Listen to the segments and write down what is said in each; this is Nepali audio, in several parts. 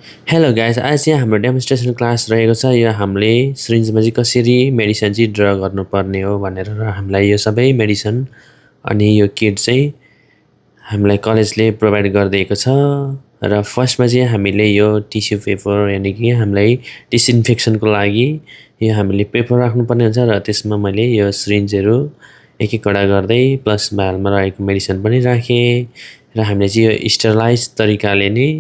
हेलो गाइस, आज चाहिँ हाम्रो डेमोन्स्ट्रेसन क्लास रहेको छ। यो हामीले सिरिन्जमा चाहिँ कसरी मेडिसिन चाहिँ ड्र गर्नुपर्ने हो भनेर र हामीलाई यो सबै मेडिसिन अनि यो किट चाहिँ हामीलाई कलेजले प्रोभाइड गरिदिएको छ। र फर्स्टमा चाहिँ हामीले यो टिस्यु पेपर यानि कि हामीलाई डिसइन्फेक्सनको लागि यो हामीले पेपर राख्नुपर्ने हुन्छ र त्यसमा मैले यो सिरिन्जहरू एक एकवटा गर्दै प्लस भालमा रहेको मेडिसिन पनि राखेँ र हामीले चाहिँ यो स्टरलाइज तरिकाले नै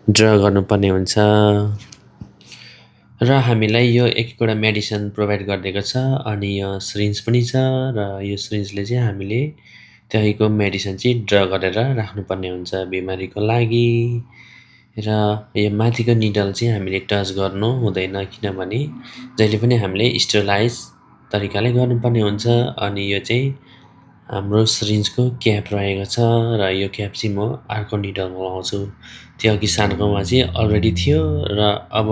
ड्र गर्नुपर्ने हुन्छ र हामीलाई यो एक एकवटा मेडिसिन प्रोभाइड गरिदिएको छ अनि यो सिरिन्ज पनि छ र यो सिरिन्जले चाहिँ हामीले त्यहीको मेडिसिन चाहिँ ड्र गरेर राख्नुपर्ने हुन्छ बिमारीको लागि। र यो माथिको निडल चाहिँ हामीले टच गर्नु हुँदैन किनभने जहिले पनि हामीले स्टरलाइज तरिकाले गर्नुपर्ने हुन्छ। अनि यो चाहिँ हाम्रो सिरिन्जको क्याप रहेको छ र यो क्याप चाहिँ म अर्को निडलमा लगाउँछु। त्यो अघि सानोकोमा चाहिँ अलरेडी थियो र अब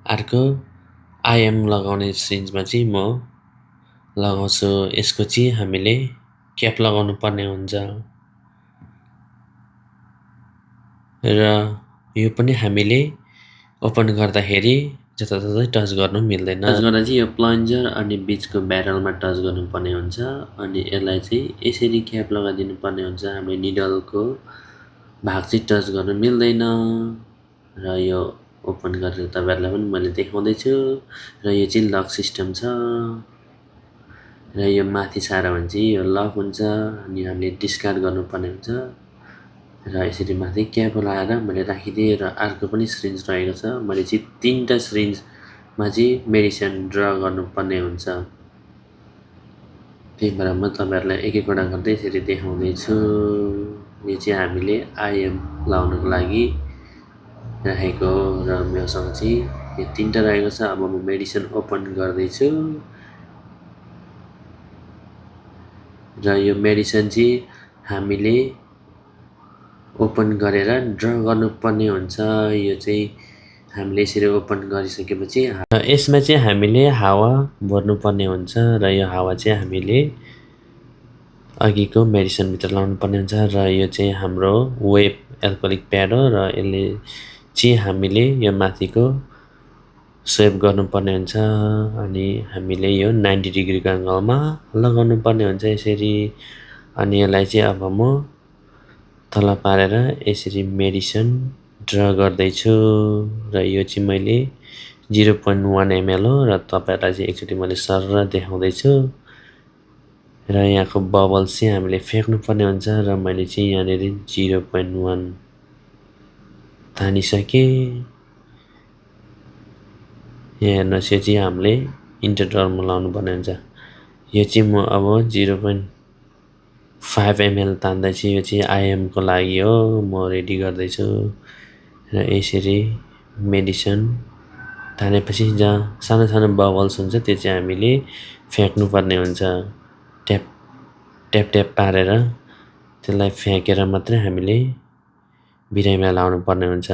अर्को आइएम लगाउने सिरिन्जमा चाहिँ म लगाउँछु। यसको चाहिँ हामीले क्याप लगाउनु पर्ने हुन्छ र यो पनि हामीले ओपन गर्दाखेरि जताततै टच गर्नु मिल्दैन। टच गर्दा चाहिँ यो प्लन्जर अनि बिचको ब्यारलमा टच गर्नुपर्ने हुन्छ अनि यसलाई चाहिँ यसरी क्याप लगाइदिनु पर्ने हुन्छ। हामीले निडलको भाग चाहिँ टच गर्नु मिल्दैन र यो ओपन गरेर तपाईँहरूलाई पनि मैले देखाउँदैछु र यो चाहिँ लक सिस्टम छ र यो माथि सार्यो भने चाहिँ यो लक हुन्छ अनि हामीले डिस्कार्ड गर्नुपर्ने हुन्छ र यसरी माथि क्याप लगाएर मैले राखिदिएँ र अर्को पनि सिरिन्ज रहेको छ। मैले चाहिँ 3टा सिरिन्जमा चाहिँ मेडिसिन ड्र गर्नुपर्ने हुन्छ, त्यही भएर म तपाईँहरूलाई एक एकवटा गर्दै यसरी देखाउँदैछु। यो चाहिँ हामीले आइएम लगाउनको लागि राखेको र मेरोसँग चाहिँ यो 3टा रहेको छ। अब म मेडिसिन ओपन गर्दैछु र यो मेडिसिन चाहिँ हामीले ओपन गरेर ड्र गर्नुपर्ने हुन्छ। यो चाहिँ हामीले यसरी ओपन गरिसकेपछि यसमा चाहिँ हामीले हावा भर्नुपर्ने हुन्छ र यो हावा चाहिँ हामीले अघिको मेडिसिनभित्र लगाउनु पर्ने हुन्छ र यो चाहिँ हाम्रो वेब एल्कोहोलिक प्याड हो र यसले चाहिँ हामीले यो माथिको स्वेप गर्नुपर्ने हुन्छ अनि हामीले यो 90 डिग्रीको एङ्गलमा लगाउनु पर्ने हुन्छ यसरी। अनि यसलाई चाहिँ अब म तल पारेर यसरी मेडिसिन ड्र गर्दैछु र यो चाहिँ मैले 0.1 ml हो र तपाईँहरूलाई चाहिँ एकचोटि मैले सरर देखाउँदैछु र यहाँको बबल्स चाहिँ हामीले फ्याँक्नुपर्ने हुन्छ र मैले चाहिँ यहाँनिर 0.1 तानिसकेँ। यहाँ हेर्नुहोस् यो चाहिँ हामीले इन्टरटर्ममा लाउनु पर्ने हुन्छ। यो चाहिँ म अब 0.5 ml तान्दैछु। यो चाहिँ आइएमको लागि हो, म रेडी गर्दैछु र यसरी मेडिसिन तानेपछि जहाँ सानो सानो बबल्स हुन्छ त्यो चाहिँ हामीले फ्याँक्नुपर्ने हुन्छ। ट्याप ट्याप ट्याप पारेर त्यसलाई फ्याँकेर मात्रै हामीले बिरामीलाई लाउनु पर्ने हुन्छ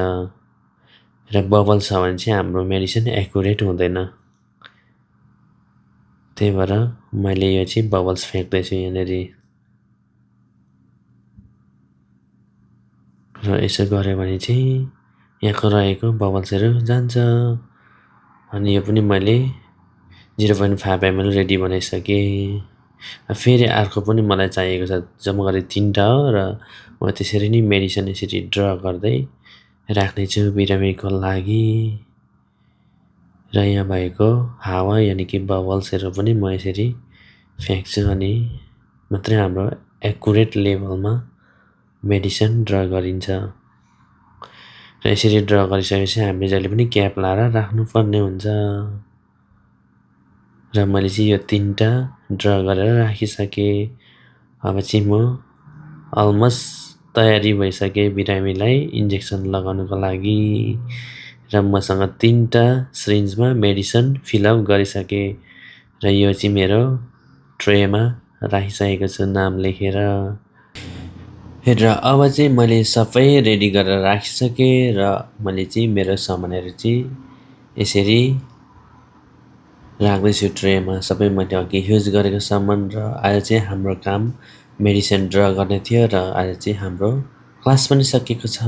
र बबल्स छ भने चाहिँ हाम्रो मेडिसिन एकुरेट हुँदैन, त्यही भएर मैले यो चाहिँ बबल्स फ्याँक्दैछु यहाँनिर र यसो गऱ्यो भने चाहिँ यहाँको रहेको बबल्सहरू जान्छ। अनि यो पनि मैले 0.5 ml रेडी बनाइसकेँ। फेरि अर्को पनि मलाई चाहिएको छ, जम्मा गरी 3टा हो र म त्यसरी नै मेडिसिन यसरी ड्र गर्दै राख्नेछु बिरामीको लागि र यहाँ भएको हावा यानि कि बबल्सहरू पनि म यसरी फ्याँक्छु अनि मात्रै हाम्रो एकुरेट लेभलमा मेडिसिन ड्र गरिन्छ। र यसरी ड्र गरिसकेपछि हामीले जहिले पनि क्याप लाएर राख्नुपर्ने हुन्छ र मैले चाहिँ यो 3टा ड्र गरेर राखिसकेँ। अब चाहिँ म अलमोस्ट तयारी भइसकेँ बिरामीलाई इन्जेक्सन लगाउनुको लागि र मसँग 3टा सिरिन्जमा मेडिसिन फिलअप गरिसकेँ र यो चाहिँ मेरो ट्रेमा राखिसकेको छु नाम लेखेर। र अब चाहिँ मैले सबै रेडी गरेर राखिसकेँ र मैले चाहिँ मेरो सामानहरू चाहिँ यसरी राख्दैछु ट्रेमा, सबै मैले अघि युज गरेको सामान। र आज चाहिँ हाम्रो काम मेडिसिन ड्र गर्ने थियो र आज चाहिँ हाम्रो क्लास पनि सकिएको छ।